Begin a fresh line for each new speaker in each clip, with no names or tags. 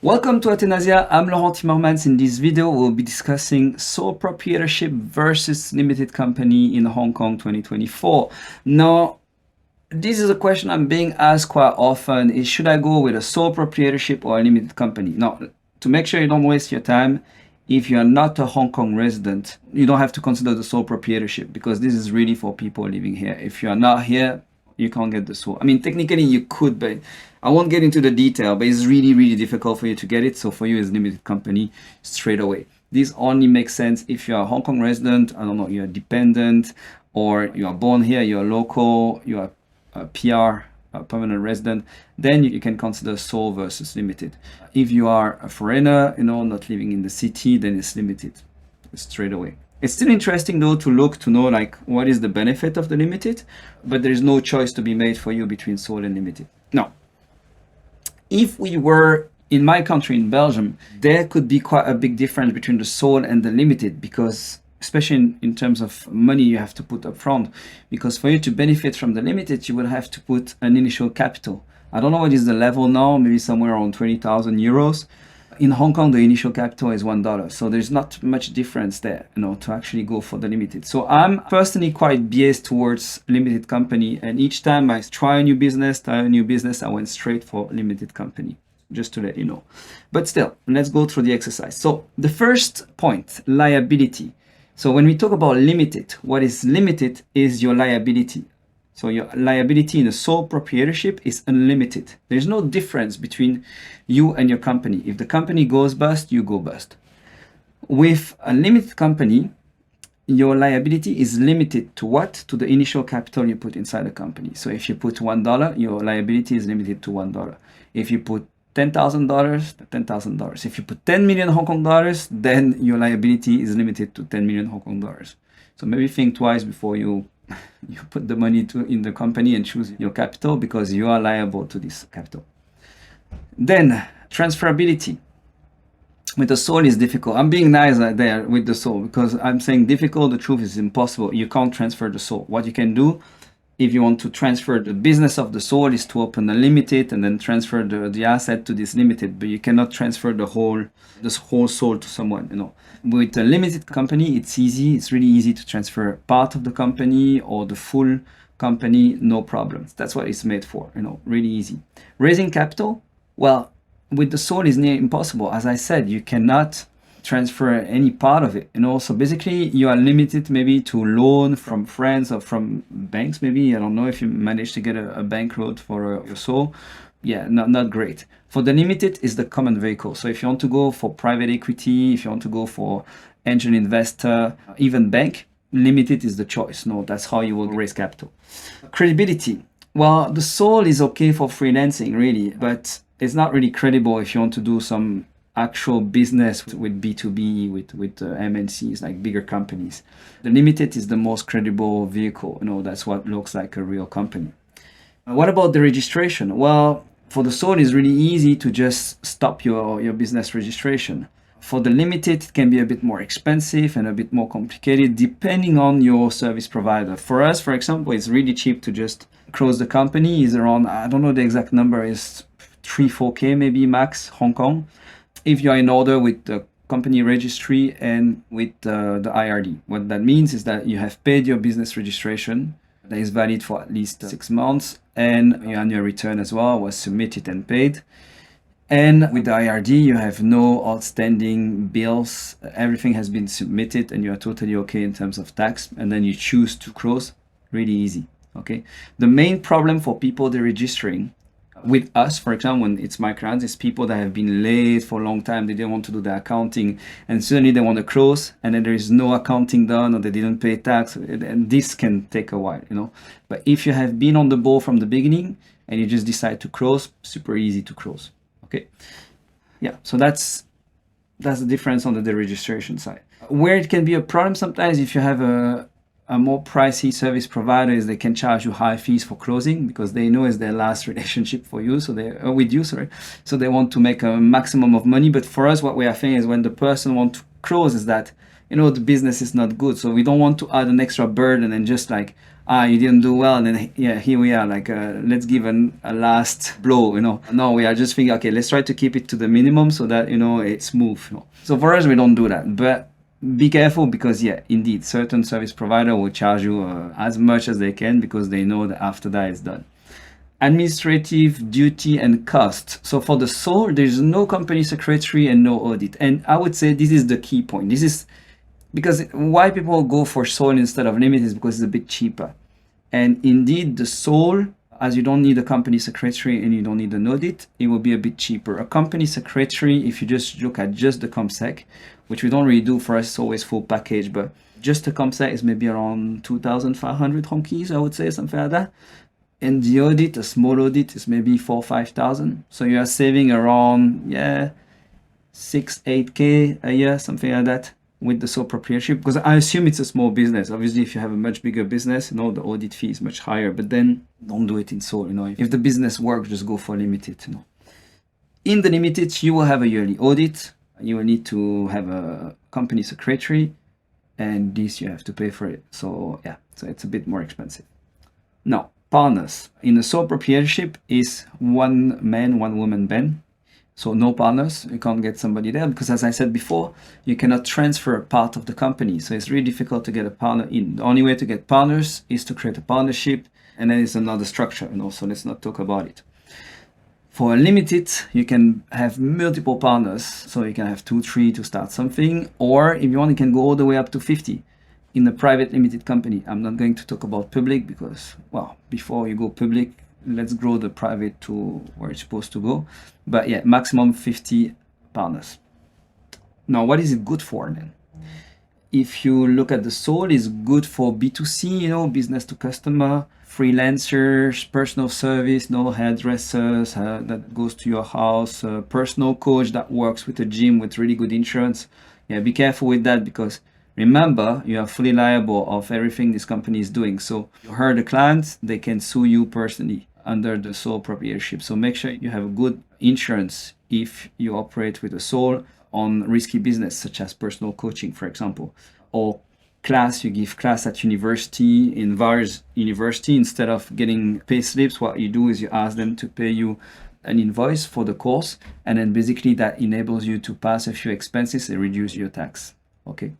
Welcome to ATHENASIA. I'm Laurent Timmermans. In this video, we'll be discussing sole proprietorship versus limited company in Hong Kong 2024. Now, this is a question I'm being asked quite often is should I go with a sole proprietorship or a limited company? Now, to make sure you don't waste your time, if you are not a Hong Kong resident, you don't have to consider the sole proprietorship because this is really for people living here. If you are not here, you can't get the sole. I mean, technically you could, but I won't get into the detail, but it's really, really difficult for you to get it. So for you, it's limited company straight away. This only makes sense if you're a Hong Kong resident, I don't know, you're dependent, or you are born here, you're local, you're a PR, a permanent resident, then you can consider sole versus limited. If you are a foreigner, not living in the city, then it's limited straight away. It's still interesting though to look to know like what is the benefit of the limited, but there is no choice to be made for you between sole and limited. Now, if we were in my country, in Belgium, there could be quite a big difference between the sole and the limited because especially in terms of money you have to put up front, because for you to benefit from the limited, you will have to put an initial capital. I don't know what is the level now, maybe somewhere around 20,000 euros. In Hong Kong, the initial capital is $1. So there's not much difference there, to actually go for the limited. So I'm personally quite biased towards limited company. And each time I try a new business, I went straight for limited company, just to let you know. But still, let's go through the exercise. So the first point, liability. So when we talk about limited, what is limited is your liability. So your liability in a sole proprietorship is unlimited. There's no difference between you and your company. If the company goes bust, you go bust. With a limited company, your liability is limited to what? To the initial capital you put inside the company. So if you put $1, your liability is limited to $1. If you put $10,000, $10,000. If you put 10 million Hong Kong dollars, then your liability is limited to 10 million Hong Kong dollars. So maybe think twice before you put the money in the company and choose your capital because you are liable to this capital. Then transferability. With the sole is difficult. I'm being nice there with the sole because I'm saying difficult. The truth is impossible. You can't transfer the sole. What you can do if you want to transfer the business of the sole is to open a limited and then transfer the asset to this limited, but you cannot transfer this whole sole to someone, With a limited company, it's easy. It's really easy to transfer part of the company or the full company, no problems. That's what it's made for, really easy. Raising capital, well, with the sole is near impossible. As I said, you cannot transfer any part of it, So basically you are limited maybe to loan from friends or from banks. Maybe I don't know if you manage to get a bank loan for your sole. Yeah, not great. For the limited is the common vehicle. So if you want to go for private equity, if you want to go for angel investor, even bank, limited is the choice. That's how you will raise capital. Credibility. Well, the sole is okay for freelancing really, but it's not really credible if you want to do some actual business with B2B, with MNCs, like bigger companies. The limited is the most credible vehicle. That's what looks like a real company. What about the registration? Well, for the sole, it's really easy to just stop your business registration. For the limited, it can be a bit more expensive and a bit more complicated depending on your service provider. For us, for example, it's really cheap to just close the company. It's around, I don't know the exact number, is 3-4K maybe max Hong Kong. If you are in order with the company registry and with the IRD. What that means is that you have paid your business registration that is valid for at least 6 months, and your annual return as well was submitted and paid. And with the IRD, you have no outstanding bills. Everything has been submitted and you are totally okay in terms of tax. And then you choose to close. Really easy. Okay. The main problem for people that are registering with us, for example, when it's my clients, it's people that have been late for a long time. They didn't want to do the accounting and suddenly they want to close and then there is no accounting done or they didn't pay tax. And this can take a while, But if you have been on the ball from the beginning and you just decide to close, super easy to close. Okay. Yeah. So that's the difference on the deregistration side. Where it can be a problem sometimes if you have a more pricey service provider is they can charge you high fees for closing because they know it's their last relationship for you. So So they want to make a maximum of money. But for us, what we are saying is when the person wants to close is that, the business is not good. So we don't want to add an extra burden and just like you didn't do well, and then yeah, here we are, like let's give a last blow, no, we are just thinking, okay, let's try to keep it to the minimum so that it's smooth, So for us, we don't do that, but be careful, because yeah, indeed, certain service provider will charge you as much as they can, because they know that after that it's done. Administrative duty and cost. So for the sole, there's no company secretary and no audit, and I would say this is the key point. This is because why people go for sole instead of limited is because it's a bit cheaper. And indeed, the sole, as you don't need a company secretary and you don't need an audit, it will be a bit cheaper. A company secretary, if you just look at just the ComSec, which we don't really do for us, it's always full package, but just the ComSec is maybe around 2,500 honkies, I would say, something like that. And the audit, a small audit, is maybe 4,000 or 5,000. So you are saving around, 6-8K a year, something like that, with the sole proprietorship, because I assume it's a small business. Obviously, if you have a much bigger business, the audit fee is much higher, but then don't do it in sole, If the business works, just go for limited, In the limited, you will have a yearly audit. You will need to have a company secretary, and this you have to pay for it. So yeah, so it's a bit more expensive. Now, partners. In a sole proprietorship is one man, one woman band. So no partners, you can't get somebody there, because as I said before, you cannot transfer part of the company. So it's really difficult to get a partner in. The only way to get partners is to create a partnership, and then it's another structure, so let's not talk about it. For a limited, you can have multiple partners. So you can have 2, 3 to start something, or if you want, you can go all the way up to 50 in a private limited company. I'm not going to talk about public because, well, before you go public, let's grow the private to where it's supposed to go. But yeah, maximum 50 partners. Now, what is it good for then? If you look at the sole, it's good for B2C, business to customer, freelancers, personal service, hairdressers that goes to your house, personal coach that works with a gym with really good insurance. Yeah, be careful with that, because remember, you are fully liable of everything this company is doing. So you hurt the client, they can sue you personally under the sole proprietorship. So make sure you have a good insurance if you operate with a sole on risky business, such as personal coaching, for example, or class. You give class at university, in various university. Instead of getting pay slips, what you do is you ask them to pay you an invoice for the course, and then basically that enables you to pass a few expenses and reduce your tax. Okay,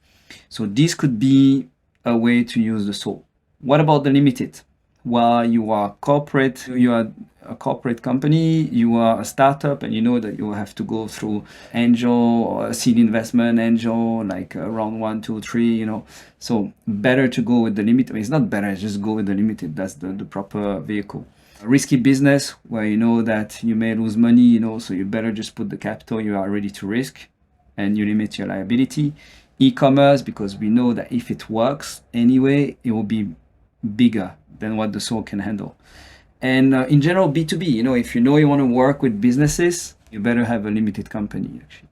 so this could be a way to use the sole. What about the limited? Well, you are corporate, you are a corporate company, you are a startup, and you know that you have to go through angel or seed investment, angel, like round 1, 2, 3, So better to go with the limited. I mean, it's not better, just go with the limited. That's the proper vehicle. A risky business where you know that you may lose money, so you better just put the capital you are ready to risk, and you limit your liability. E-commerce, because we know that if it works anyway, it will be bigger than what the sole can handle. And in general, B2B, if you want to work with businesses, you better have a limited company, actually.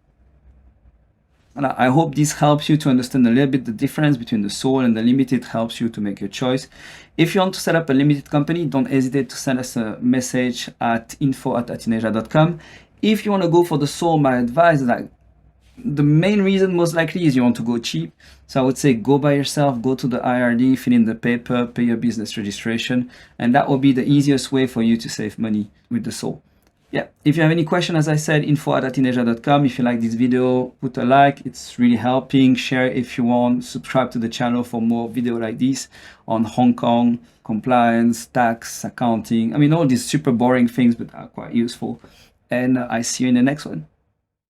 And I hope this helps you to understand a little bit the difference between the sole and the limited, helps you to make your choice. If you want to set up a limited company, don't hesitate to send us a message at info@athenasia.com. If you want to go for the sole, my advice is that the main reason most likely is you want to go cheap. So I would say go by yourself, go to the IRD, fill in the paper, pay your business registration, and that will be the easiest way for you to save money with the sole. Yeah, if you have any question, as I said, info@athenasia.com. If you like this video, put a like, it's really helping. Share if you want, subscribe to the channel for more video like this on Hong Kong, compliance, tax, accounting. I mean, all these super boring things, but are quite useful. And I see you in the next one.